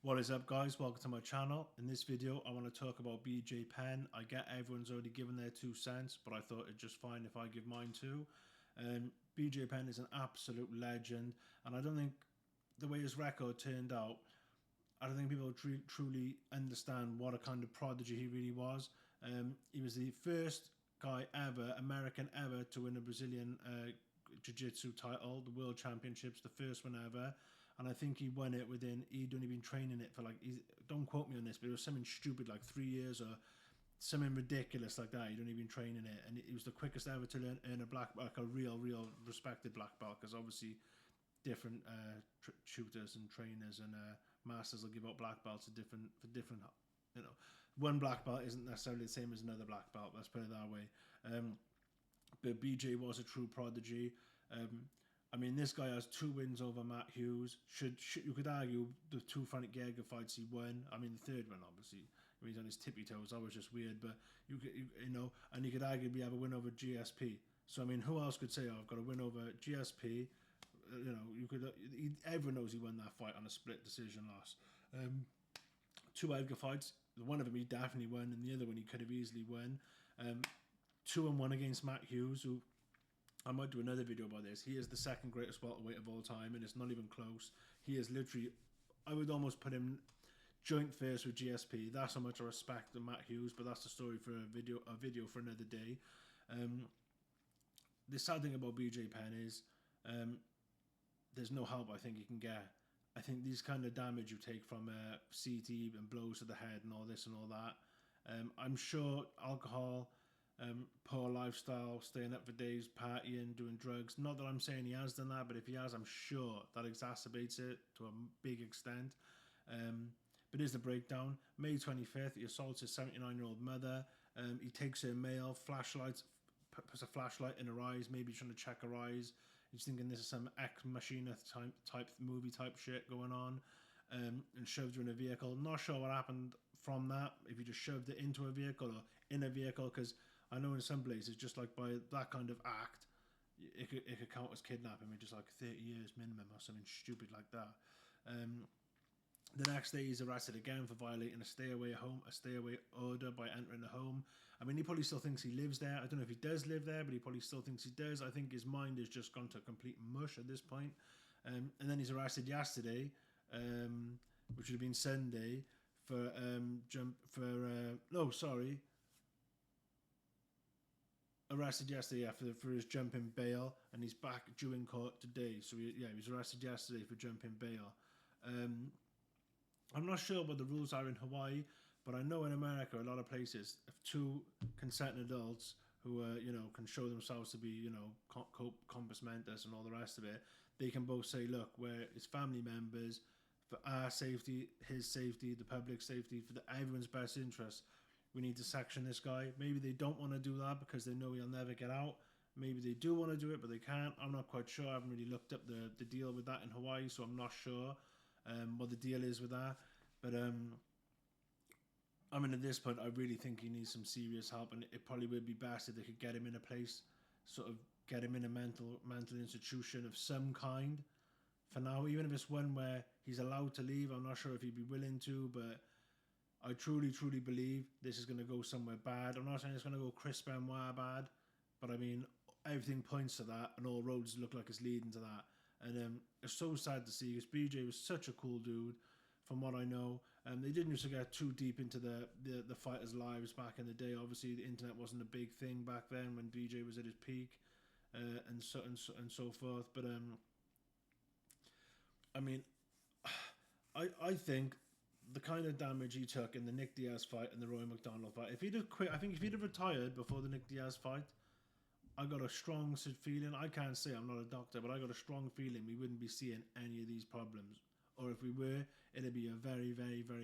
What is up, guys? Welcome to my channel. In this video I want to talk about BJ Penn. I get everyone's already given their 2 cents, but I thought it'd just fine if I give mine too. BJ Penn is an absolute legend, and I don't think the way his record turned out, I don't think people truly understand what a kind of prodigy he really was. He was the first guy ever, American ever, to win a Brazilian jiu-jitsu title, the World Championships, the first one ever. And I think he won it within, he'd only been training it for don't quote me on this, but it was something stupid like 3 years or something ridiculous like that. He'd only been training it. And it was the quickest ever to earn a black belt, like a real respected black belt, because obviously different tutors and trainers and masters will give out black belts for different, you know, one black belt isn't necessarily the same as another black belt. Let's put it that way. But BJ was a true prodigy. I mean, this guy has 2 wins over Matt Hughes. Should you could argue the 2 Frank Jaeger fights he won. I mean, the third one, obviously, when he's on his tippy toes, that was just weird. But you know, and you could arguably have a win over GSP. So I mean, who else could say, "Oh, I've got a win over GSP"? You know, you could. Everyone knows he won that fight on a split decision loss. 2 Edgar fights. One of them he definitely won, and the other one he could have easily won. 2-1 against Matt Hughes, who I might do another video about this. He is the second greatest welterweight of all time, and it's not even close. He is literally, I would almost put him joint first with GSP. That's how much I respect Matt Hughes, but that's the story for a video for another day. The sad thing about BJ Penn is there's no help I think you can get. I think these kind of damage you take from CT and blows to the head and all this and all that, I'm sure alcohol, poor lifestyle, staying up for days, partying, doing drugs. Not that I'm saying he has done that, but if he has, I'm sure that exacerbates it to a big extent. But here's the breakdown. May 25th, he assaults his 79-year-old mother. He takes her mail, puts a flashlight in her eyes, maybe trying to check her eyes. He's thinking this is some Ex Machina type movie type shit going on. And shoved her in a vehicle. Not sure what happened from that, if he just shoved it into a vehicle or in a vehicle, because I know in some places, just like by that kind of act, it could count as kidnapping with just like 30 years minimum or something stupid like that. The next day, he's arrested again for violating a stay away order by entering the home. I mean, he probably still thinks he lives there. I don't know if he does live there, but he probably still thinks he does. I think his mind has just gone to complete mush at this point. And then he's arrested yesterday, which would have been Sunday, for arrested yesterday, yeah, for his jumping bail, and he's back due in court today. So he was arrested yesterday for jumping bail. I'm not sure what the rules are in Hawaii, but I know in America, a lot of places, if 2 consenting adults who can show themselves to be compos mentis and all the rest of it, they can both say, look, we're his family members, for our safety, his safety, the public safety, for everyone's best interest, we need to sanction this guy. Maybe they don't want to do that because they know he'll never get out. Maybe they do want to do it, but they can't. I'm not quite sure. I haven't really looked up the deal with that in Hawaii, so I'm not sure what the deal is with that. But I mean, at this point, I really think he needs some serious help, and it probably would be best if they could get him in a place, sort of get him in a mental institution of some kind for now, even if it's one where he's allowed to leave. I'm not sure if he'd be willing to, but I truly believe this is going to go somewhere bad. I'm not saying it's going to go Chris Benoit bad, but I mean, everything points to that, and all roads look like it's leading to that. And it's so sad to see, because BJ was such a cool dude, from what I know. They didn't used to get too deep into the fighters' lives back in the day. Obviously, the internet wasn't a big thing back then when BJ was at his peak, and so forth. But I mean, I think the kind of damage he took in the Nick Diaz fight and the Roy McDonald fight, if he'd have quit, I think if he'd have retired before the Nick Diaz fight, I got a strong feeling, I can't say, I'm not a doctor, but I got a strong feeling we wouldn't be seeing any of these problems. Or if we were, it'd be a very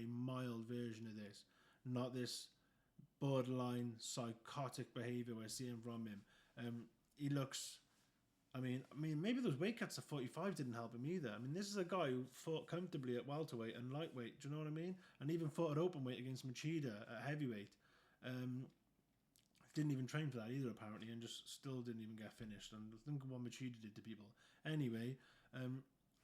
mild version of this. Not this borderline psychotic behaviour we're seeing from him. He looks, I mean, maybe those weight cuts at 45 didn't help him either. I mean, this is a guy who fought comfortably at welterweight and lightweight, do you know what I mean? And even fought at openweight against Machida at heavyweight. Didn't even train for that either, apparently, and just still didn't even get finished. And think of what Machida did to people. Anyway,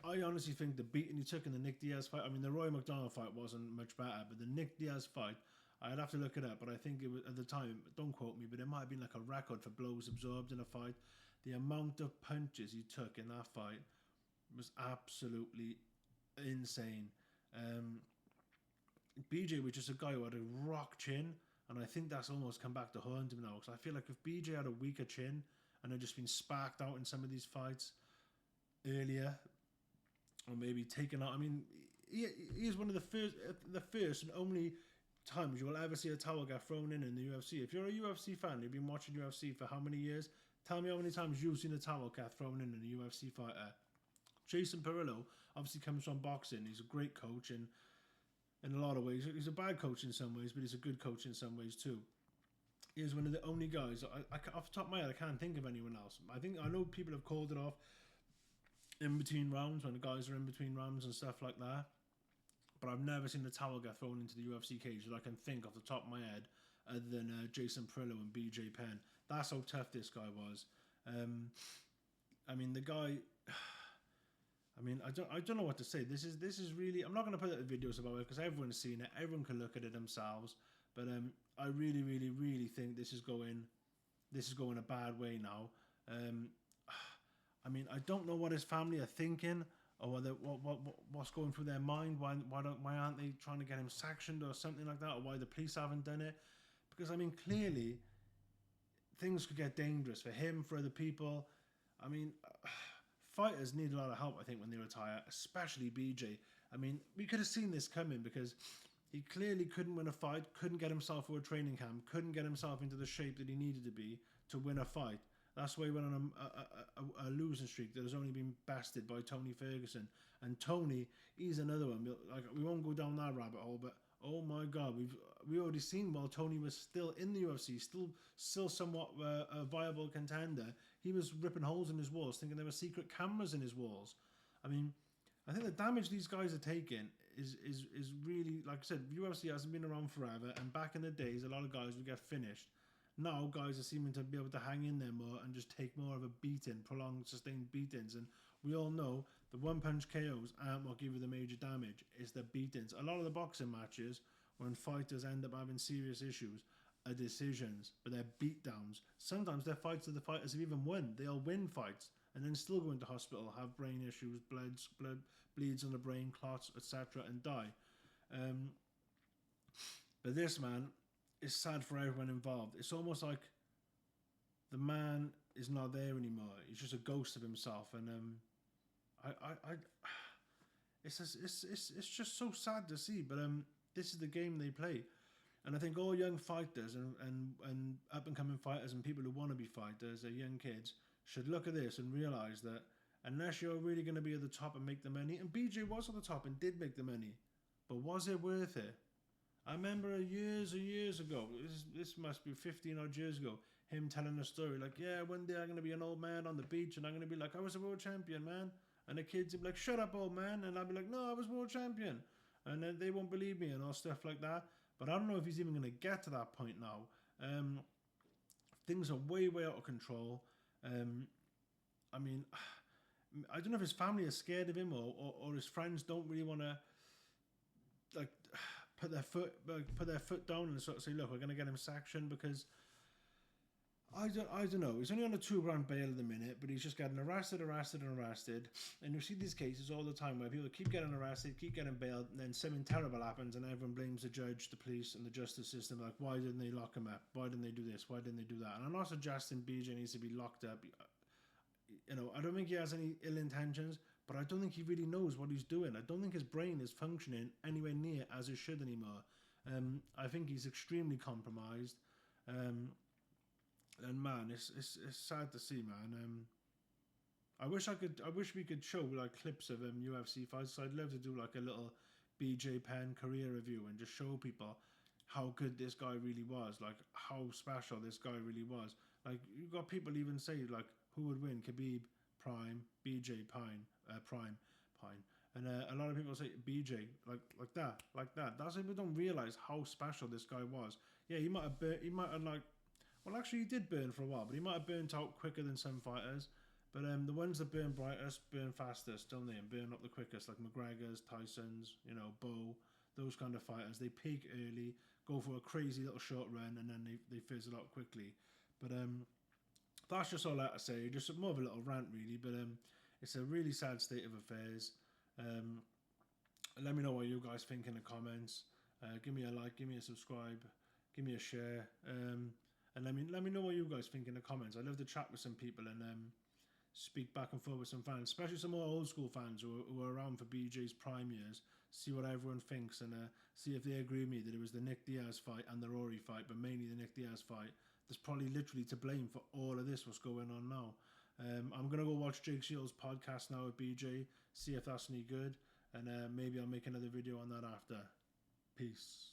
I honestly think the beating he took in the Nick Diaz fight, I mean, the Roy McDonald fight wasn't much better, but the Nick Diaz fight, I'd have to look it up, but I think it was, at the time, don't quote me, but it might have been like a record for blows absorbed in a fight. The amount of punches he took in that fight was absolutely insane. BJ was just a guy who had a rock chin, and I think that's almost come back to haunt him now, because I feel like if BJ had a weaker chin and had just been sparked out in some of these fights earlier, or maybe taken out, I mean, he is one of the first and only times you will ever see a towel get thrown in the UFC. If you're a UFC fan, you've been watching UFC for how many years? Tell me how many times you've seen a towel get thrown in a UFC fighter. Jason Perillo obviously comes from boxing. He's a great coach, and in a lot of ways, he's a bad coach in some ways, but he's a good coach in some ways too. He is one of the only guys, off the top of my head, I can't think of anyone else. I know people have called it off in between rounds, when the guys are in between rounds and stuff like that, but I've never seen a towel get thrown into the UFC cage that I can think off the top of my head other than Jason Perillo and BJ Penn. That's how tough this guy was. I mean, the guy, I mean, I don't know what to say. This is really, I'm not going to put out videos about it because everyone's seen it, everyone can look at it themselves, but I really, really, really think this is going a bad way now. I mean, I don't know what his family are thinking, or what's going through their mind. Why aren't they trying to get him sanctioned or something like that, or why the police haven't done it? Because I mean, clearly things could get dangerous for him, for other people. I mean, fighters need a lot of help, I think, when they retire, especially BJ. I mean, we could have seen this coming because he clearly couldn't win a fight, couldn't get himself through a training camp, couldn't get himself into the shape that he needed to be to win a fight. That's why he went on a losing streak that has only been bested by Tony Ferguson. And Tony, he's another one. Like, we won't go down that rabbit hole, but oh my God, we already seen while Tony was still in the UFC, still somewhat a viable contender, he was ripping holes in his walls, thinking there were secret cameras in his walls. I mean, I think the damage these guys are taking is really, like I said, UFC hasn't been around forever, and back in the days, a lot of guys would get finished. Now guys are seeming to be able to hang in there more and just take more of a beating, prolonged, sustained beatings. And we all know the one-punch KOs aren't what give you the major damage. It's the beatings. A lot of the boxing matches, when fighters end up having serious issues, are decisions, but they're beatdowns. Sometimes they're fights that the fighters have even won. They'll win fights and then still go into hospital, have brain issues, blood bleeds on the brain, clots, etc., and die. But this man, it's sad for everyone involved. It's almost like the man is not there anymore. He's just a ghost of himself, and it's just so sad to see. But this is the game they play, and I think all young fighters and up and coming fighters and people who want to be fighters, young kids, should look at this and realize that unless you're really going to be at the top and make the money, and BJ was at the top and did make the money, but was it worth it? I remember years ago, this must be 15 odd years ago, him telling a story like, yeah, one day I'm going to be an old man on the beach and I'm going to be like, I was a world champion, man. And the kids would be like, shut up, old man. And I'd be like, no, I was world champion. And then they won't believe me and all stuff like that. But I don't know if he's even going to get to that point now. Things are way out of control. I mean, I don't know if his family is scared of him or his friends don't really want to, like, put their foot down and sort of say, look, we're going to get him sanctioned, because I don't know. He's only on a $2,000 bail at the minute, but he's just getting arrested. And you see these cases all the time where people keep getting arrested, keep getting bailed, and then something terrible happens and everyone blames the judge, the police, and the justice system. Like, why didn't they lock him up? Why didn't they do this? Why didn't they do that? And I'm not suggesting BJ needs to be locked up. You know, I don't think he has any ill intentions, but I don't think he really knows what he's doing. I don't think his brain is functioning anywhere near as it should anymore. I think he's extremely compromised. And man, it's sad to see, man. I wish we could show like clips of UFC fights. So I'd love to do like a little BJ Penn career review and just show people how good this guy really was, like how special this guy really was. Like, you got people even say like, who would win, Khabib, Prime, BJ, Prime. And a lot of people say BJ, like that. That's why people don't realize how special this guy was. Yeah, he might have like, well, actually he did burn for a while, but he might have burnt out quicker than some fighters. But the ones that burn brightest, burn fastest, don't they? And burn up the quickest, like McGregor's, Tyson's, you know, Bo, those kind of fighters. They peak early, go for a crazy little short run, and then they fizzle out quickly. But that's just all I have to say. Just more of a little rant, really. But it's a really sad state of affairs. Let me know what you guys think in the comments. Give me a like, give me a subscribe, give me a share, and let me know what you guys think in the comments. I love to chat with some people and speak back and forth with some fans, especially some more old school fans who were around for BJ's prime years. See what everyone thinks and see if they agree with me that it was the Nick Diaz fight and the Rory fight, but mainly the Nick Diaz fight that's probably literally to blame for all of this, what's going on now. I'm going to go watch Jake Shields' podcast now with BJ, see if that's any good, and maybe I'll make another video on that after. Peace.